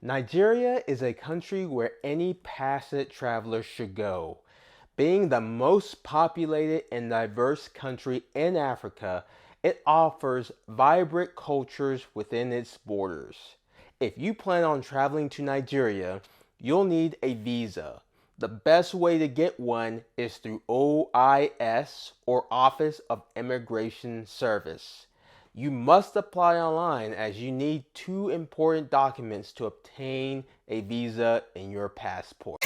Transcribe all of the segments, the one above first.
Nigeria is a country where any passionate traveler should go. Being the most populated and diverse country in Africa, it offers vibrant cultures within its borders. If you plan on traveling to Nigeria, you'll need a visa. The best way to get one is through OIS, or Office of Immigration Service. You must apply online as you need two important documents to obtain a visa in your passport.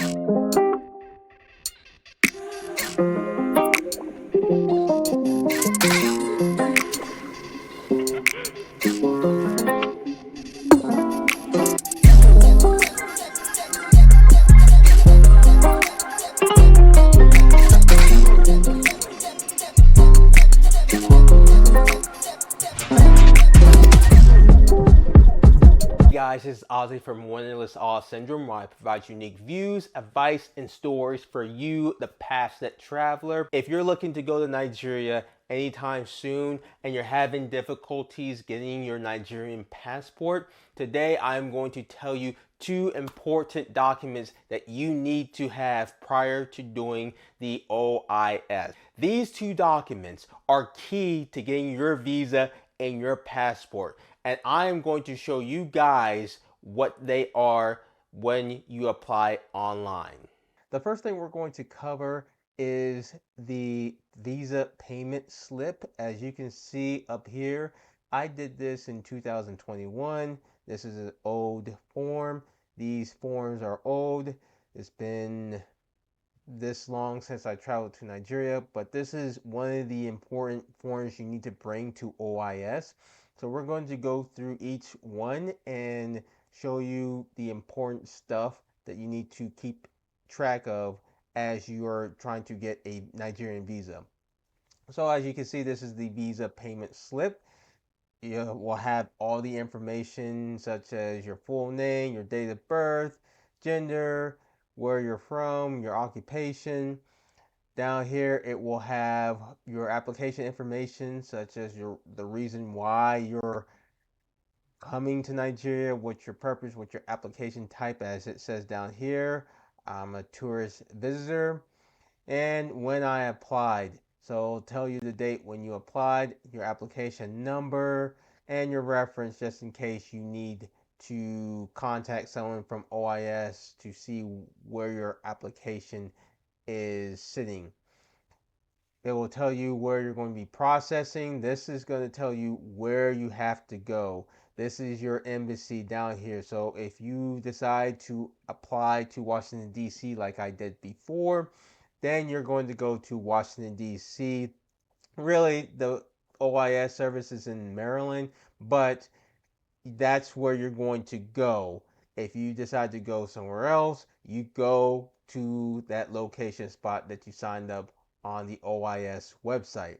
Hey guys, this is Ozzie from Wanderlust Awe Syndrome, where I provide unique views, advice, and stories for you, the passionate traveler. If you're looking to go to Nigeria anytime soon and you're having difficulties getting your Nigerian passport, today I'm going to tell you two important documents that you need to have prior to doing the OIS. These two documents are key to getting your visa and your passport, and I am going to show you guys what they are when you apply online. The first thing we're going to cover is the visa payment slip. As you can see up here, I did this in 2021. This is an old form. These forms are old. It's been this long since I traveled to Nigeria, but this is one of the important forms you need to bring to OIS. So we're going to go through each one and show you the important stuff that you need to keep track of as you are trying to get a Nigerian visa. So as you can see, this is the visa payment slip. You will have all the information such as your full name, your date of birth, gender, where you're from, your occupation. Down here, it will have your application information such as the reason why you're coming to Nigeria, what's your purpose, what's your application type, as it says down here. I'm a tourist visitor, and when I applied. So it'll tell you the date when you applied, your application number, and your reference just in case you need to contact someone from OIS to see where your application is sitting. It will tell you where you're going to be processing. This is going to tell you where you have to go. This is your embassy down here. So if you decide to apply to Washington, D.C. like I did before, then you're going to go to Washington, D.C. Really, the OIS service is in Maryland, but that's where you're going to go. If you decide to go somewhere else, you go to that location spot that you signed up on the OIS website.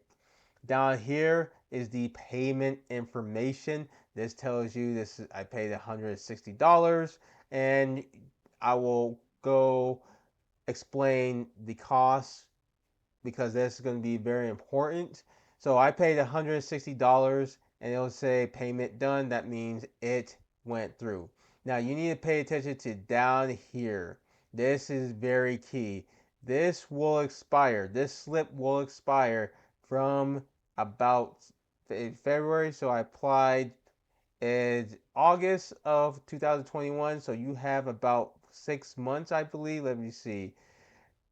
Down here is the payment information. This tells you I paid $160, and I will go explain the cost because this is going to be very important. So I paid $160 and it'll say payment done. That means it went through. Now you need to pay attention to down here. This is very key. This will expire. This slip will expire from about February. So I applied in August of 2021. So you have about 6 months, I believe. Let me see.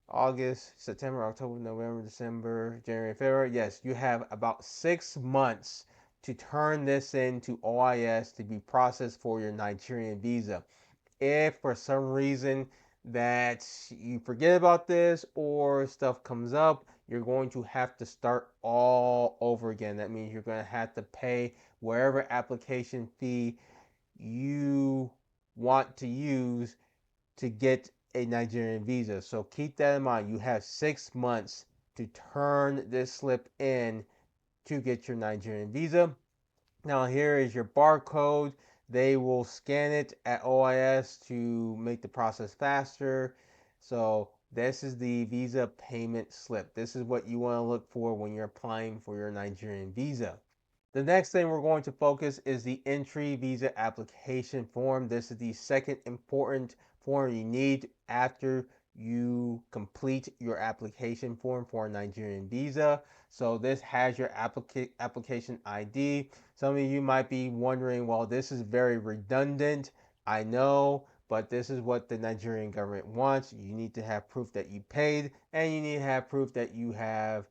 August, September, October, November, December, January, February. Yes, you have about 6 months to turn this into OIS to be processed for your Nigerian visa. If for some reason that you forget about this or stuff comes up, you're going to have to start all over again. That means you're going to have to pay wherever application fee you want to use to get a Nigerian visa. So keep that in mind. You have 6 months to turn this slip in to get your Nigerian visa. Now here is your barcode. They will scan it at OIS to make the process faster. So this is the visa payment slip. This is what you want to look for when you're applying for your Nigerian visa. The next thing we're going to focus is the entry visa application form. This is the second important form you need after you complete your application form for a Nigerian visa. So this has your application ID. Some of you might be wondering, well, this is very redundant. I know, but this is what the Nigerian government wants. You need to have proof that you paid, and you need to have proof that you have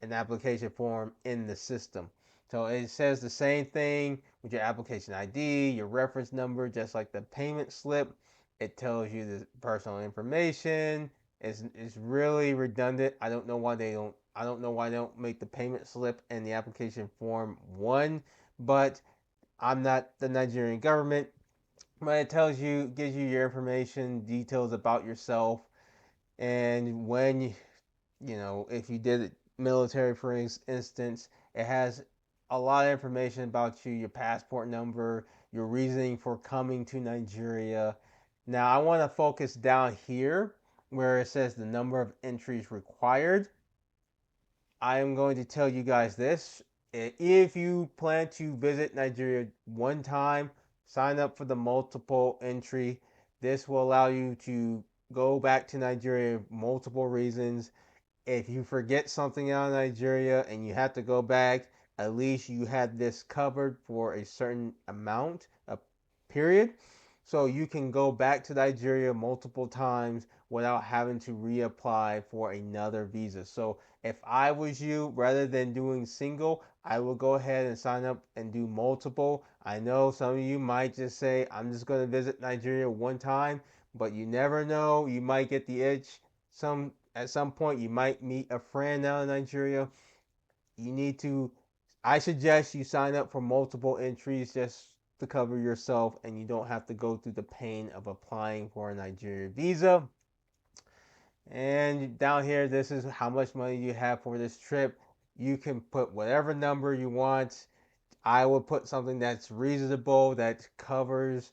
an application form in the system. So it says the same thing with your application ID, your reference number, just like the payment slip. It tells you the personal information. It's really redundant. I don't know why they don't make the payment slip and the application form one, but I'm not the Nigerian government. But it gives you your information, details about yourself, and when if you did it military, for instance, it has a lot of information about you, your passport number, your reasoning for coming to Nigeria. Now, I want to focus down here where it says the number of entries required. I am going to tell you guys this. If you plan to visit Nigeria one time, sign up for the multiple entry. This will allow you to go back to Nigeria multiple reasons. If you forget something out of Nigeria and you have to go back, at least you had this covered for a certain amount, a period. So you can go back to Nigeria multiple times without having to reapply for another visa. So if I was you, rather than doing single, I will go ahead and sign up and do multiple. I know some of you might just say, I'm just going to visit Nigeria one time, but you never know. You might get the itch. At some point you might meet a friend out in Nigeria. You need to I suggest you sign up for multiple entries just to cover yourself and you don't have to go through the pain of applying for a Nigeria visa. And down here, this is how much money you have for this trip. You can put whatever number you want. I would put something that's reasonable, that covers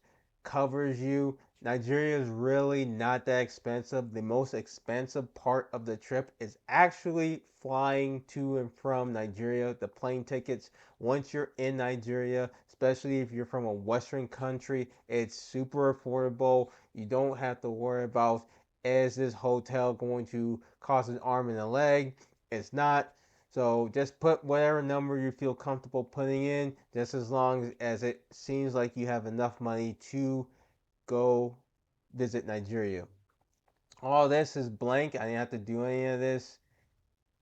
you. Nigeria is really not that expensive. The most expensive part of the trip is actually flying to and from Nigeria, the plane tickets. Once you're in Nigeria, especially if you're from a Western country, it's super affordable. You don't have to worry about, is this hotel going to cost an arm and a leg? It's not. So just put whatever number you feel comfortable putting in, just as long as it seems like you have enough money to go visit Nigeria. All this is blank. I didn't have to do any of this.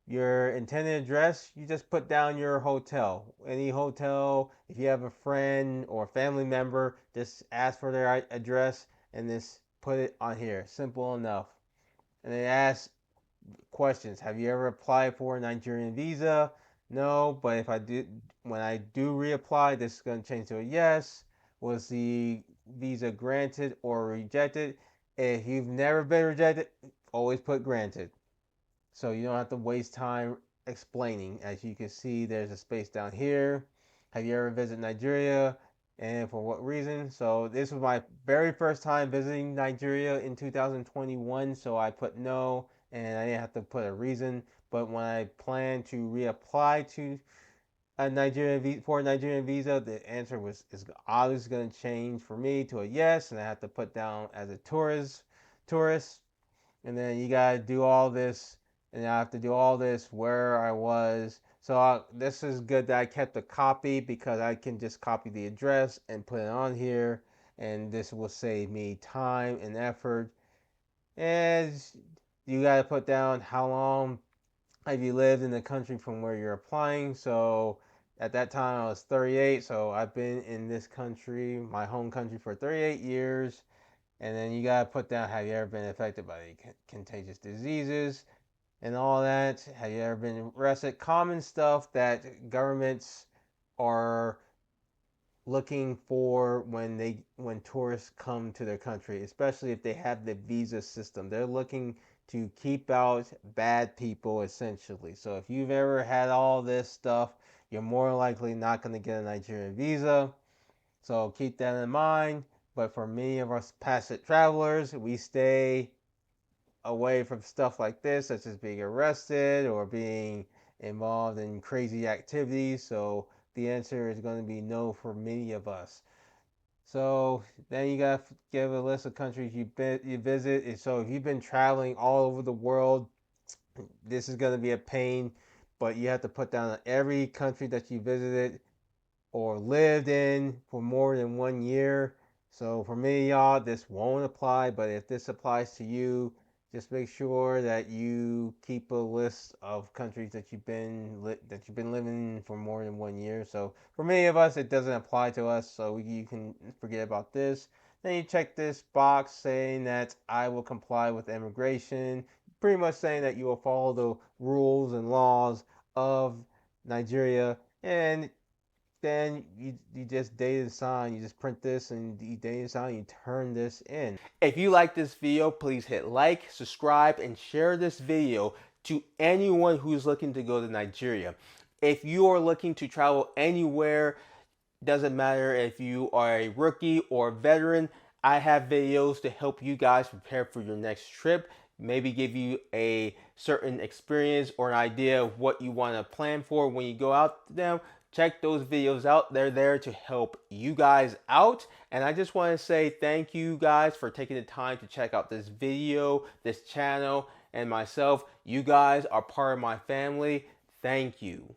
Your intended address, you just put down your hotel. Any hotel, if you have a friend or family member, just ask for their address and just put it on here. Simple enough. And it asks questions. Have you ever applied for a Nigerian visa? No, but if I did, when I do reapply, this is going to change to a yes. Was the visa granted or rejected? If you've never been rejected, always put granted. So you don't have to waste time explaining. As you can see, there's a space down here. Have you ever visited Nigeria? And for what reason? So this was my very first time visiting Nigeria in 2021. So I put no, and I didn't have to put a reason. But when I plan to reapply to a Nigerian visa, the answer is obviously going to change for me to a yes, and I have to put down as a tourist, and then you gotta do all this, and I have to do all this where I was. So this is good that I kept a copy because I can just copy the address and put it on here, and this will save me time and effort. And you gotta put down how long have you lived in the country from where you're applying. So at that time I was 38, so I've been in this country, my home country, for 38 years. And then you gotta put down, have you ever been affected by contagious diseases and all that? Have you ever been arrested? Common stuff that governments are looking for when tourists come to their country, especially if they have the visa system. They're looking to keep out bad people essentially. So if you've ever had all this stuff, you're more likely not going to get a Nigerian visa. So keep that in mind. But for many of us passage travelers, we stay away from stuff like this, such as being arrested or being involved in crazy activities. So the answer is going to be no for many of us. So then you got to give a list of countries you visit. So if you've been traveling all over the world, this is going to be a pain, but you have to put down every country that you visited or lived in for more than 1 year. So for many of y'all, this won't apply, but if this applies to you, just make sure that you keep a list of countries that you've been living in for more than 1 year. So for many of us, it doesn't apply to us, so you can forget about this. Then you check this box saying that I will comply with immigration, pretty much saying that you will follow the rules and laws of Nigeria, and then you just date and sign. You just print this and you date and sign. You turn this in. If you like this video, please hit like, subscribe, and share this video to anyone who's looking to go to Nigeria. If you are looking to travel anywhere, doesn't matter if you are a rookie or a veteran, I have videos to help you guys prepare for your next trip. Maybe give you a certain experience or an idea of what you want to plan for when you go out to them. Check those videos out. They're there to help you guys out. And I just want to say thank you guys for taking the time to check out this video, this channel, and myself. You guys are part of my family. Thank you.